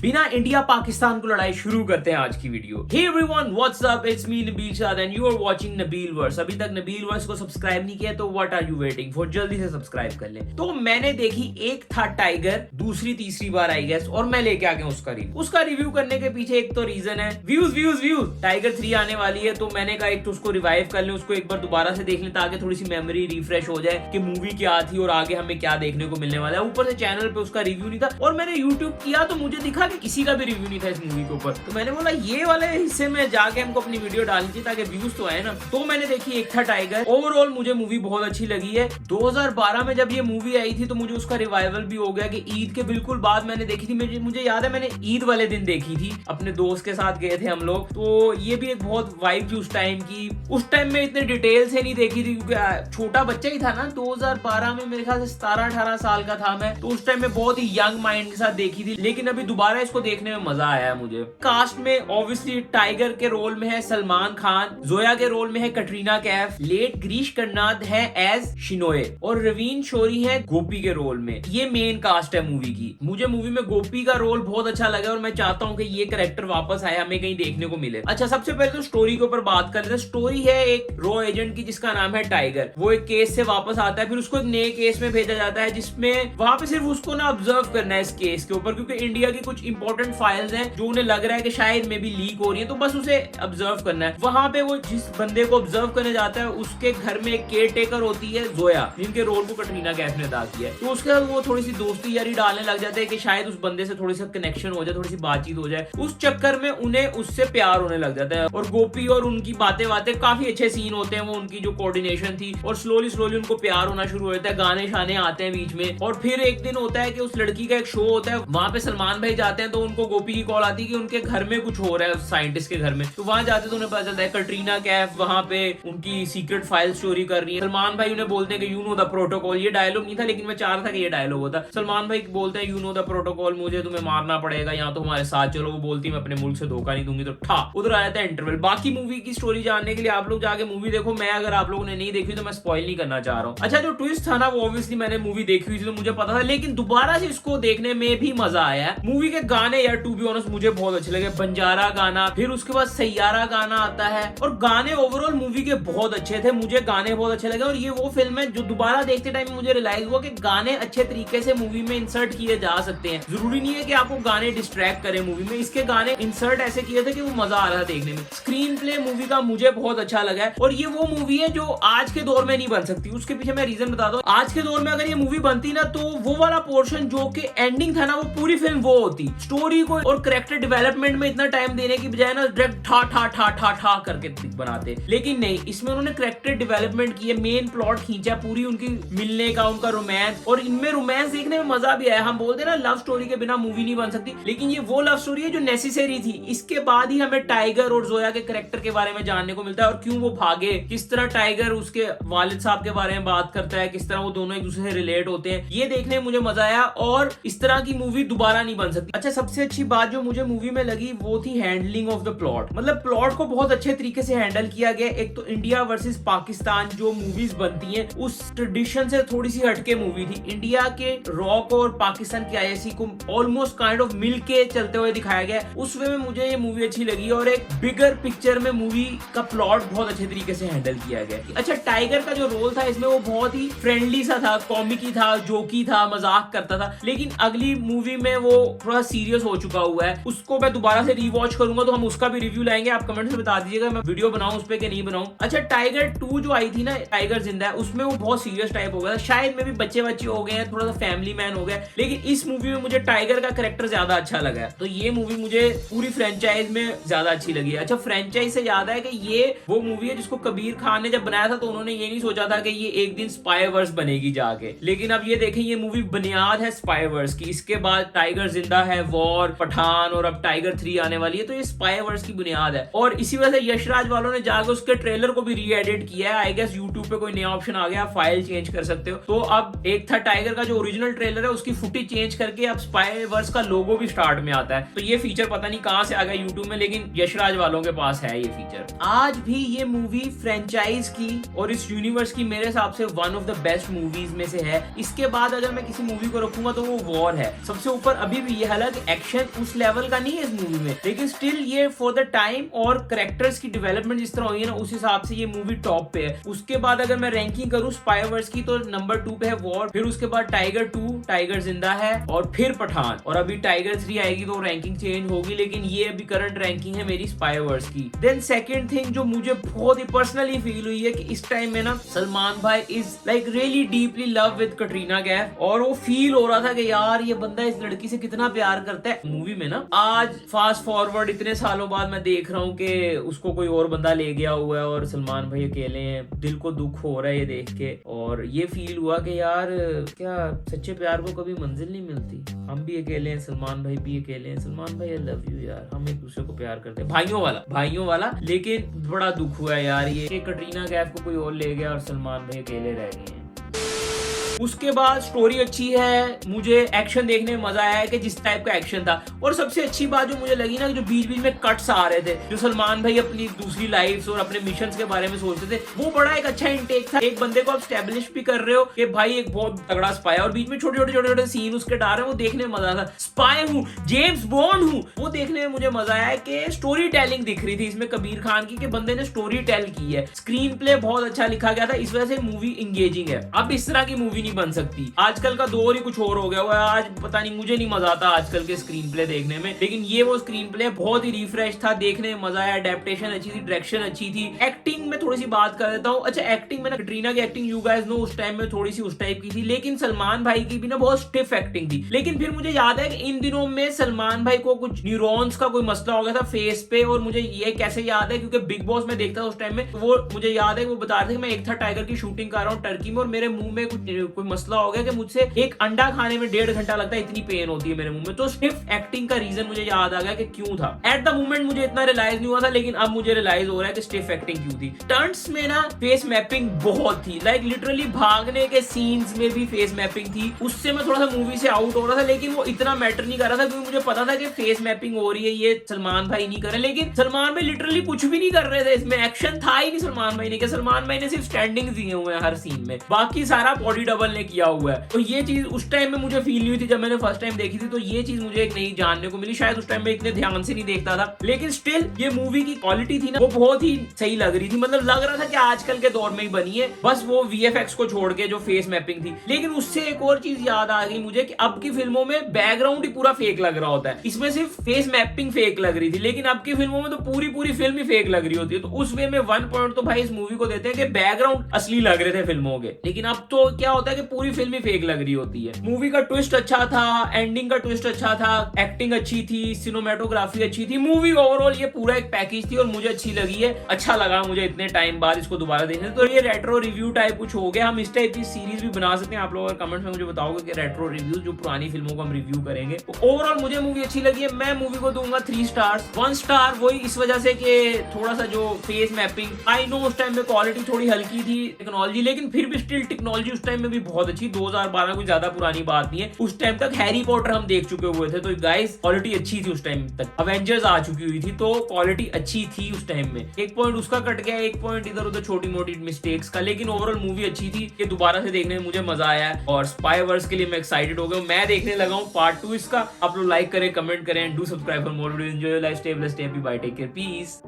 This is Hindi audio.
बिना इंडिया पाकिस्तान को लड़ाई शुरू करते हैं आज की video. Hey everyone, what's up? It's me Nabeel शाद and you are watching Nabeel verse. अभी तक नबील वर्स को सब्सक्राइब नहीं किया तो what are you waiting for? जल्दी से सब्सक्राइब कर लें। तो मैंने देखी, एक था टाइगर, दूसरी तीसरी बार आई गेस, और मैं लेके आ गया उसका रिव्यू करने के पीछे एक तो रीजन है व्यूज। टाइगर 3 आने वाली है तो मैंने कहा एक तो उसको रिवाइव कर लें, उसको एक बार दोबारा से देख लें ताकि थोड़ी सी मेमोरी रिफ्रेश हो जाए कि मूवी क्या थी और आगे हमें क्या देखने को मिलने वाला है। ऊपर से चैनल पे उसका रिव्यू नहीं था और मैंने यूट्यूब किया तो मुझे दिखा कि किसी का भी रिव्यू नहीं था इस मूवी के ऊपर। तो मैंने बोला ये वाले हिस्से में जाके हमको अपनी वीडियो डालनी चाहिए ताकि व्यूज तो आए ना। तो मैंने देखी एक था टाइगर। ओवरऑल मुझे मूवी बहुत अच्छी लगी है। 2012 में जब ये मूवी आई थी तो मुझे उसका रिवाइवल भी हो गया कि ईद के बिल्कुल बाद मैंने देखी थी। मुझे याद है मैंने ईद वाले दिन देखी थी, अपने दोस्त के साथ गए थे हम लोग। तो ये भी एक बहुत वाइब थी उस टाइम की। उस टाइम में इतने डिटेल से नहीं देखी थी क्योंकि छोटा बच्चा ही था ना। 2012 में मेरे ख्याल से 17-18 साल का था मैं, तो उस टाइम में बहुत ही यंग माइंड के साथ देखी थी। लेकिन अभी दोबारा इसको देखने में मजा आया मुझे। कास्ट में ऑब्वियसली टाइगर के रोल में है सलमान खान, जोया के रोल में है कटरीना कैफ, लेट गिरीश कर्नाड है एज शिनोए और रवीन शोरी है गोपी के रोल में। ये मेन कास्ट है मूवी की। मुझे मूवी में गोपी का रोल बहुत अच्छा लगा और मैं चाहता हूँ कि ये कैरेक्टर वापस आए, हमें कहीं देखने को मिले। अच्छा, सबसे पहले तो स्टोरी के ऊपर बात कर लेते हैं। स्टोरी है एक रॉ एजेंट की जिसका नाम है टाइगर। वो एक केस से वापस आता है, फिर उसको एक नए केस में भेजा जाता है जिसमें वहां पे सिर्फ उसको ना ऑब्जर्व करना है इस केस के ऊपर, क्योंकि इंडिया की कुछ इंपॉर्टेंट फाइल्स हैं जो उन्हें लग रहा है कि शायद में भी लीक हो रही है, तो बस उसे ऑब्जर्व करना है। वहां पे वो जिस बंदे को ऑब्जर्व करने जाता है उसके घर में एक केयर टेकर होती है जोया, जिनके रोल को कटरीना कैफ ने अदा किया है। तो उसके साथ वो थोड़ी सी दोस्ती यारी डालने लग जाते हैं कि शायद उस बंदे से थोड़ी सा कनेक्शन हो जाए, थोड़ी सी बातचीत हो जाए। उस चक्कर में उन्हें उससे प्यार होने लग जाता है और गोपी और उनकी बातें काफी अच्छे सीन होते हैं। वो उनकी जो कोऑर्डिनेशन थी और स्लोली उनको प्यार होना शुरू हो जाता है। गाने शाने आते हैं बीच में। और फिर एक दिन होता है कि उस लड़की का एक शो होता है, वहां पे सलमान भाई जाते हैं तो उनको गोपी की कॉल आती है कि उनके घर में कुछ हो रहा है, साइंटिस्ट के घर में। तो वहां जाते तो उन्हें पता चलता है कटरीना कैफ वहां पे उनकी सीक्रेट फाइल चोरी कर रही है। सलमान भाई उन्हें बोलते हैं कि यू नो द प्रोटोकॉल। ये डायलॉग नहीं था लेकिन मैं चाह रहा था कि ये डायलॉग होता। सलमान भाई बोलते हैं यू नो द प्रोटोकॉल, मुझे तुम्हें मारना पड़ेगा या तो हमारे साथ चलो। वो बोलती मैं अपने मुल्क से धोखा नहीं दूंगी। तो ठा उधर आ जाता है इंटरवल। बाकी मूवी की स्टोरी जानने के लिए आप लोग जाके मूवी देखो। मैं अगर आप लोगों ने नहीं देखी तो मैं स्पॉइल नहीं करना चाह रहा हूँ। अच्छा, जो ट्विस्ट था ना वो ऑब्वियसली मैंने मूवी देखी हुई थी तो मुझे पता था, लेकिन दोबारा से इसको देखने में भी मजा आया। मूवी के गाने यार टू बी ऑनेस्ट मुझे बहुत अच्छे लगे। बंजारा गाना, फिर उसके बाद सैयारा गाना आता है और गाने ओवरऑल मूवी के बहुत अच्छे थे। मुझे गाने बहुत अच्छे लगे और ये वो फिल्म है जो दोबारा देखते टाइम मुझे रियलाइज हुआ कि गाने अच्छे तरीके से मूवी में इंसर्ट किए जा सकते हैं। जरूरी नहीं है कि आपको गाने डिस्ट्रैक्ट करें मूवी में। इसके गाने इंसर्ट ऐसे किए थे कि वो मजा आ रहा था देखने में। स्क्रीन प्ले मूवी का मुझे बहुत अच्छा लगा है और ये वो मूवी है जो आज के दौर में नहीं बन सकती। उसके पीछे मैं रीजन बता दूं। आज के दौर में अगर ये मूवी बनती ना तो वो वाला पोर्शन जो कि एंडिंग था ना वो पूरी फिल्म वो होती। स्टोरी को और कैरेक्टर डेवलपमेंट में इतना टाइम देने की बजाय ना डायरेक्ट ठा करके बनाते। लेकिन नहीं, इसमें उन्होंने कैरेक्टर डेवलपमेंट किए, मेन प्लॉट खींचा, पूरी उनकी मिलने का, उनका रोमांस, और इनमें रोमांस देखने में मजा भी आया। हम बोलते ना लव स्टोरी के बिना मूवी नहीं बन सकती, लेकिन ये वो लव स्टोरी है जो नेसेसरी थी। इसके बाद ही हमें टाइगर और जोया के कैरेक्टर के बारे में जानने को मिलता है और क्यों वो भागे, किस तरह टाइगर उसके वालिद साहब के बारे में बात करता है, किस तरह वो दोनों एक दूसरे से रिलेट होते हैं। ये देखने में मुझे मजा आया और इस तरह की मूवी दोबारा नहीं बन सकती। अच्छा, सबसे अच्छी बात जो मुझे मूवी में लगी वो थी हैंडलिंग ऑफ द प्लॉट। मतलब प्लॉट को बहुत अच्छे तरीके से हैंडल किया गया। एक तो इंडिया वर्सेस पाकिस्तान जो मूवीज बनती हैं उस ट्रेडिशन से थोड़ी सी हटके मूवी थी। इंडिया के रॉक और पाकिस्तान की आईएससी को ऑलमोस्ट काइंड ऑफ मिल के चलते हुए दिखाया गया। उस वे में मुझे ये मूवी अच्छी लगी और एक बिगर पिक्चर में मूवी का प्लॉट बहुत अच्छे तरीके से हैंडल किया गया। अच्छा, टाइगर का जो रोल था इसमें वो बहुत ही फ्रेंडली सा था, कॉमिकी था, जोकी था, मजाक करता था। लेकिन अगली मूवी में वो थोड़ा सीरियस हो चुका हुआ है। उसको मैं दोबारा से रीवॉच करूंगा तो हम उसका भी रिव्यू लाएंगे। आप कमेंट में बता दीजिएगा मैं वीडियो बनाऊं उस पे कि नहीं बनाऊं। अच्छा, टाइगर 2 जो आई थी ना, टाइगर जिंदा है, उसमें वो बहुत सीरियस टाइप हो गया था। शायद में भी बच्चे हो गए हैं, थोड़ा सा फैमिली मैन हो गया। लेकिन इस मूवी में मुझे टाइगर का कैरेक्टर ज्यादा अच्छा लगा है। तो ये मूवी मुझे पूरी फ्रेंचाइज में ज्यादा अच्छी लगी है। अच्छा, फ्रेंचाइज से याद है कि ये वो मूवी है जिसको कबीर खान ने जब बनाया था तो उन्होंने ये नहीं सोचा था कि ये एक दिन स्पाई वर्स बनेगी जाके। लेकिन अब ये देखें, ये मूवी बुनियाद है स्पाई वर्स की। इसके बाद टाइगर जिंदा है, वॉर, पठान और अब टाइगर 3 आने वाली है। तो ये स्पाई वर्स की बुनियाद है और इसी वजह से यशराज वालों ने जाकर उसके ट्रेलर को भी री एडिट किया है। आई गेस यूट्यूब पे कोई नया ऑप्शन आ गया, फाइल चेंज कर सकते हो। तो अब एक था टाइगर का जो ओरिजिनल ट्रेलर है उसकी फुटेज चेंज करके अब स्पाई वर्स का लोगो भी स्टार्ट में आता है। तो ये फीचर पता नहीं कहां से आ गया यूट्यूब में, लेकिन यशराज वालों के पास है ये फीचर। आज भी ये मूवी फ्रेंचाइज की और इस यूनिवर्स की मेरे हिसाब से one of the best movies में से है। इसके बाद अगर मैं किसी मूवी को रखूंगा तो वो वॉर है सबसे ऊपर अभी भी। ये हालांकि कि एक्शन उस लेवल का नहीं है इस मूवी में, लेकिन स्टिल ये फॉर द टाइम और कैरेक्टर्स की डेवलपमेंट जिस तरह हुई है ना, उस हिसाब से ये मूवी टॉप पे है। उसके बाद अगर मैं रैंकिंग करूं स्पाई-वर्स की तो नंबर 2 पे है वॉर, फिर उसके बाद टाइगर 2, टाइगर जिंदा है, और फिर पठान, और अभी टाइगर 3 आएगी तो रैंकिंग चेंज होगी, लेकिन ये अभी करंट रैंकिंग है मेरी स्पाई-वर्स की। देन सेकंड थिंग जो मुझे बहुत ही पर्सनली फील हुई है कि इस टाइम में ना सलमान भाई is like really deeply love with Katrina Kaif, और वो फील हो रहा था कि यार ये बंदा इस लड़की से कितना प्यार करता है मूवी में ना। आज फास्ट फॉरवर्ड इतने सालों बाद मैं देख रहा हूँ कि उसको कोई और बंदा ले गया हुआ है और सलमान भाई अकेले हैं, दिल को दुख हो रहा है ये देख के, और ये फील हुआ कि यार क्या सच्चे प्यार को कभी मंजिल नहीं मिलती, हम भी अकेले हैं, सलमान भाई भी अकेले हैं। सलमान भाई आई लव यू यार, हम एक दूसरे को प्यार करते हैं, भाइयों वाला। लेकिन बड़ा दुख हुआ है यार ये कि कटरीना कैफ को कोई और ले गया और सलमान भाई अकेले रह गए हैं। उसके बाद स्टोरी अच्छी है, मुझे एक्शन देखने में मजा आया है कि जिस टाइप का एक्शन था, और सबसे अच्छी बात जो मुझे लगी ना, जो बीच बीच में कट्स आ रहे थे, जो सलमान भाई अपनी दूसरी लाइफ और अपने मिशंस के बारे में सोचते थे, वो बड़ा एक अच्छा इंटेक था। एक बंदे को आप स्टैब्लिश भी कर रहे हो कि भाई एक बहुत तगड़ा स्पाई है, और बीच में छोटे छोटे सीन उसके डाल रहे हैं, वो देखने में मजा था। स्पाई हूँ, जेम्स बॉन्ड हूँ, वो देखने में मुझे मजा आया कि स्टोरी टेलिंग दिख रही थी इसमें कबीर खान की, कि बंदे ने स्टोरी टेल की है, स्क्रीन प्ले बहुत अच्छा लिखा गया था, इस वजह से मूवी इंगेजिंग है। अब इस तरह की मूवी नहीं बन सकती, आजकल का दौर ही कुछ और हो गया हुआ है। आज पता नहीं, मुझे नहीं मजा आता आजकल के स्क्रीन प्ले देखने में, लेकिन ये वो स्क्रीन प्ले बहुत ही रिफ्रेश था, देखने में मजा आया, एडेप्टेशन अच्छी थी, डायरेक्शन अच्छी थी। एक्टिंग में थोड़ी सी बात कर देता हूँ। अच्छा, एक्टिंग में ना कटरीना की एक्टिंग यू गाइस नो उस टाइम में थोड़ी सी उस टाइप की थी, लेकिन सलमान भाई की भी ना बहुत स्टिफ एक्टिंग थी। लेकिन फिर मुझे याद है कि इन दिनों में सलमान भाई को कुछ न्यूरॉन्स का कोई मसला हो गया था फेस पे, और मुझे ये कैसे याद है क्योंकि बिग बॉस में देखता था उस टाइम में, वो मुझे याद है वो बता रहे थे कि मैं एक था टाइगर की शूटिंग कर रहा हूँ टर्की में, और मेरे मुंह में कुछ कोई मसला हो गया कि मुझसे एक अंडा खाने में 1.5 घंटा लगता है, इतनी पेन होती है मेरे मुंह में। तो स्टिफ एक्टिंग का रीजन मुझे याद आ गया कि क्यों था। एट द मोमेंट मुझे इतना रियलाइज नहीं हुआ था, लेकिन अब मुझे रियलाइज हो रहा है कि स्टिफ एक्टिंग क्यों थी। टर्न्स में ना फेस मैपिंग बहुत थी, लाइक लिटरली भागने के सीन्स में भी फेस मैपिंग थी, उससे मैं थोड़ा सा मूवी से आउट हो रहा था, लेकिन वो इतना मैटर नहीं कर रहा था क्योंकि मुझे पता था कि फेस मैपिंग हो रही है, ये सलमान भाई नहीं कर रहे। लेकिन सलमान भाई लिटरली कुछ भी नहीं कर रहे थे, इसमें एक्शन था ही नहीं सलमान भाई ने, कि सलमान भाई ने सिर्फ स्टैंडिंग दिए हुए हैं हर सीन में, बाकी सारा बॉडी डबल ने किया हुआ है। तो ये चीज उस टाइम में मुझे फील नहीं हुई थी जब मैंने फर्स्ट टाइम देखी थी, तो ये चीज मुझे एक नई जानने को मिली। शायद उस टाइम में इतने ध्यान से नहीं देखता था, लेकिन स्टिल ये मूवी की क्वालिटी थी ना, वो बहुत ही सही लग रही थी। मतलब लग रहा था कि आजकल के दौर में ही बनी है, बस वो वीएफएक्स को छोड़ के जो फेस मैपिंग थी। लेकिन उससे एक और चीज याद आ गई मुझे कि अब की फिल्मों में बैकग्राउंड ही पूरा फेक लग रहा होता है, इसमें सिर्फ फेस मैपिंग फेक लग रही थी, लेकिन अब की फिल्मों में तो पूरी फिल्म ही फेक लग रही होती है। तो उस वे में 1 पॉइंट तो भाई इस मूवी को देते हैं कि बैकग्राउंड असली लग रहे थे फिल्मों के, लेकिन अब तो क्या होता है कि पूरी फिल्म ही फेक लग रही होती है। मूवी का ट्विस्ट अच्छा था, एंडिंग का ट्विस्ट अच्छा था, एक्टिंग अच्छी थी, सिनेमेटोग्राफी अच्छी थी, मूवी ओवरऑल ये पूरा एक पैकेज थी और मुझे अच्छी लगी है। अच्छा लगा मुझे इतने टाइम बाद इसको दोबारा देखने। तो ये रेट्रो रिव्यू टाइप कुछ हो गया, हम इस टाइप की सीरीज भी बना सकते हैं। आप लोग कमेंट में मुझे बताओगे कि रेट्रो रिव्यू जो पुरानी फिल्मों को हम रिव्यू करेंगे। तो ओवरऑल मुझे मूवी अच्छी लगी है, मैं मूवी को दूंगा 3 स्टार्स। 1 स्टार वही इस वजह से कि थोड़ा सा जो फेस मैपिंग, आई नो उस टाइम में क्वालिटी थोड़ी हल्की थी टेक्नोलॉजी, लेकिन फिर भी स्टिल टेक्नोलॉजी उस टाइम में भी बहुत अच्छी। 2012 कोई ज्यादा पुरानी बात नहीं है, उस टाइम तक हैरी पॉटर हम देख चुके हुए थे, तो गाइस क्वालिटी अच्छी थी उस टाइम तक। अवेंजर्स आ चुकी हुई थी, तो क्वालिटी अच्छी थी उस टाइम में। 1 पॉइंट उसका कट गया, 1 पॉइंट इधर उधर छोटी मोटी मिस्टेक्स का, लेकिन ओवरऑल मूवी अच्छी थी। ये दोबारा से देखने में मुझे मजा आया है, और स्पाई-वर्स के लिए मैं एक्साइटेड हो गया। मैं देखने लगा हूँ पार्ट 2 इसका। आप लोग लाइक करें, कमेंट करें, do subscribe for more videos. Enjoy your life, stay blessed, stay happy, bye, take care, piece.